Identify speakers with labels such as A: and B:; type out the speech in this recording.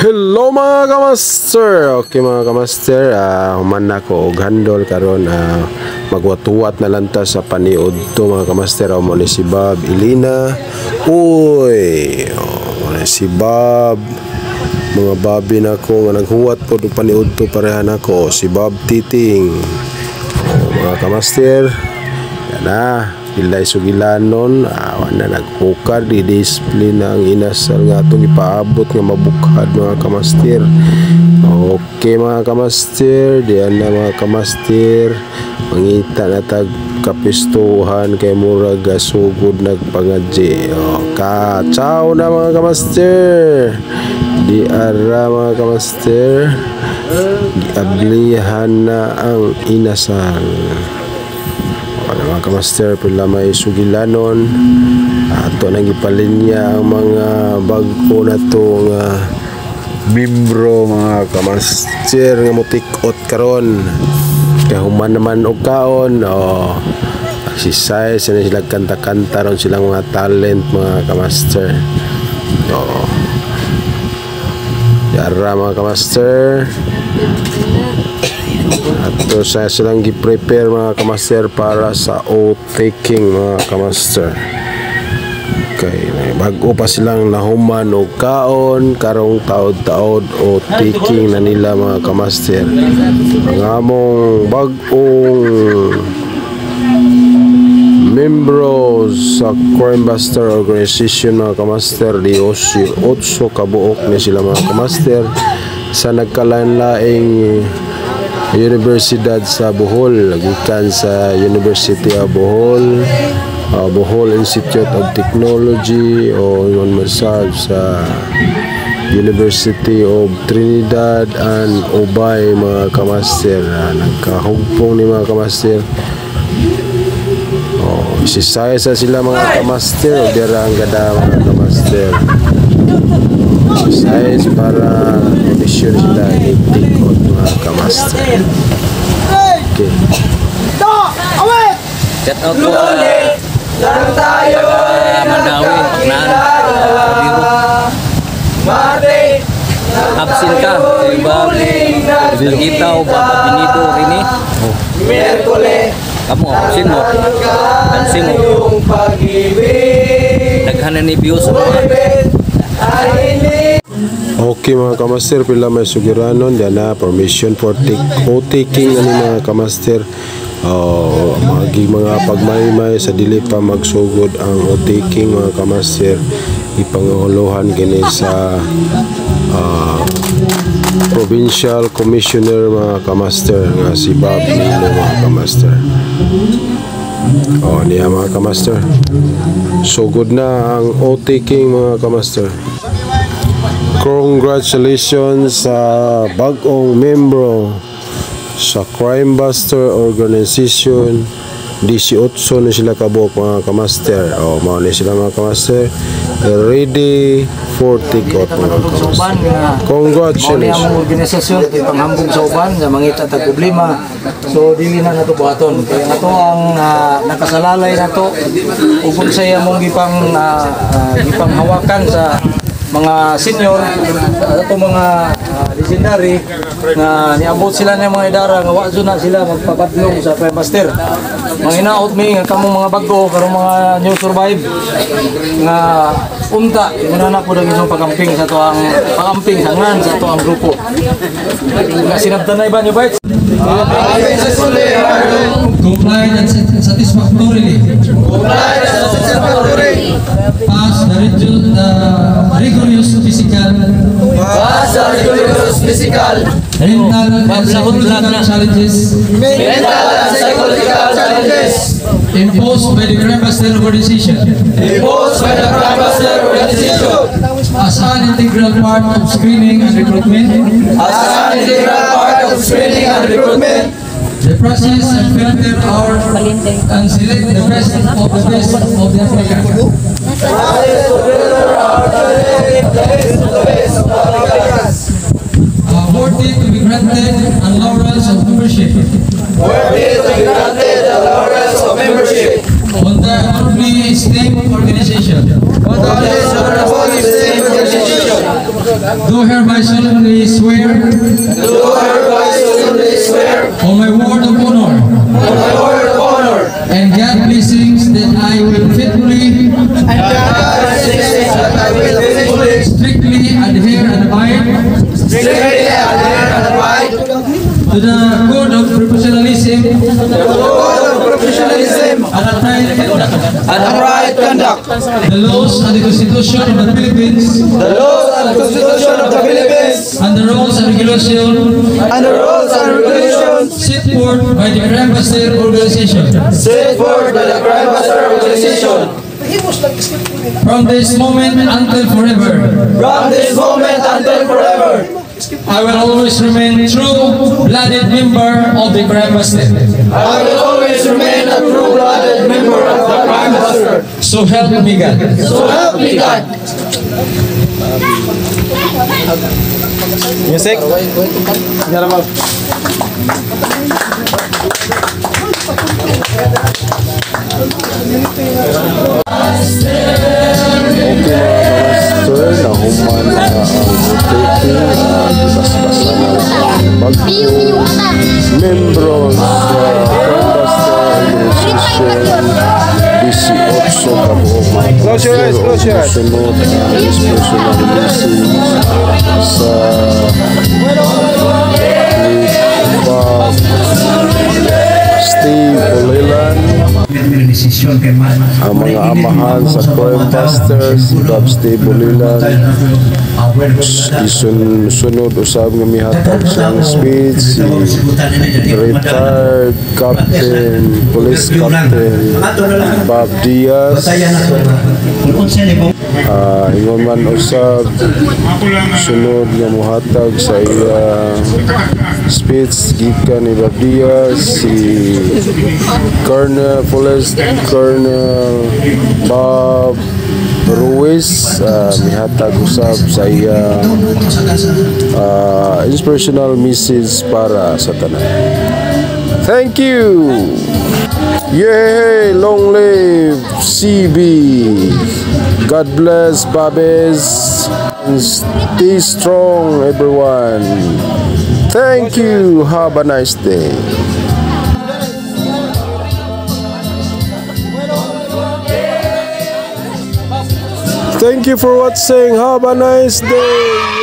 A: Hello mga kamaster. Okay mga kamaster, human na ko og handol karon, magwatuwat na lang ta sa paniod to mga kamaster. Mo ni si Bob Ilina. Uy, mo ni si Bob. Mga babi na ko nga naghuwat po do paniod to pareha na ko si Bob Titing. Mga kamaster, yan na. Pilay sugilanon, na naghukar di discipline ang inasal nga itong ipaabot nga mabukad mga kamaster. Okay mga kamaster, diyan na mga kamaster, mangita na tag kapistuhan kay murag gasugod nagpangadji. Ciao na mga kamaster, di ara mga kamaster, giablihan na ang inasal. Mga kamaster, pila may sugilanon ato nang ipalinya ang mga bago na to nga membro mga kamaster nga mutikot karon kay human naman og kaon exercise na sila kanta-kanta ron silang mga talent mga kamaster. Yara mga kamaster, ato sa silang gi-prepare mga kamaster para sa o-taking mga kamaster. Okay, bago pa silang nahuman og kaon karong taod-taod o-taking na nila mga kamaster. Ang among bagong membros sa Crime Buster Organization mga kamaster, di 8 kabuok ni sila mga kamaster sa nagkalain-laing Universidad sa Bohol, gikan sa University of Bohol, Bohol Institute of Technology o yon masab sa University of Trinidad and Ubay mga kamaster. Nagkahugpong ni mga kamaster. Isisaya sa sila mga kamaster o dira ang gada mga kamaster. Size para audition sila itikot mga kamaster. Okay.
B: Shout out po taga Mandawi, Pagnan, absin ka, iba kita o Baba Binido rini. Kamu absin mo, dansin mo. Naghanan ni views mo.
A: Okay mga kamaster, pila may sugiranon diyan na permission for taking ani mga kamaster. Mga pagmaymay sa dili pa magsugod ang o-taking mga kamaster, ipanguluhan kini sa Provincial Commissioner mga kamaster nga si Bob Ilina mga kamaster. Niya mga kamaster, sugod na ang o-taking mga kamaster. Congratulations sa bagong membro sa Crime Buster Organization. 18 na sila kabuok mga kamaster. Mao ni sila mga kamaster, ready for take-out mga kamaster. Congratulations.
C: Mao ni ang organisasyon kay panghambog sa uban nga mangita tag problema. So dili na nato buhaton kay ato ang nakasalalay nato ug unsay among gipang hawakan sa mga senior ato mga legendary na niabot sila ng mga idara nga wa na sila magpapadlong sa Crime Buster. Manginaot mi nga kamong mga bago karong mga new survive nga unta inana po daging isang pagamping sa tuang pagamping hangan sa tuang grupo. Nga sinabtanay ba niyo bites?
D: Compliant and satisfactorily. Pass the rigorous physical. Mental and psychological challenges. Imposed by the Crime Buster Organization. As an integral part of screening and recruitment. The process and filter our and select the best of the applicants. Worthy to be granted and laurels of membership. On the honorably esteemed organization. do hereby solemnly swear on my word of honor and God blessings that I will faithfully strictly adhere and abide to the code of professionalism and upright conduct, the laws and the Constitution of the Philippines, and the rules and regulations set forth by the Crime Buster Organization. From this moment until forever, I will always remain true-blooded member of the Crime Buster. So help me God.
A: Music. Membros Close your eyes, close your eyes. Sunod Steve Bulilan, ang mga amahan sa Crime Busters, si Bob Steve Bulilan, isunod usab nga mihatag siyang speech si retired Captain, Police Captain Bob Diaz. Ingon man usab sunod nga muhatag sa iya speech gikan ni Bob Diaz si Police Colonel Bob Ruiz, mihatag usab sa iya inspirational message para sa tanan. Thank you. Yay! Long live CB. God bless Babes. Stay strong, everyone. Thank you. Have a nice day. Thank you for watching. Have a nice day.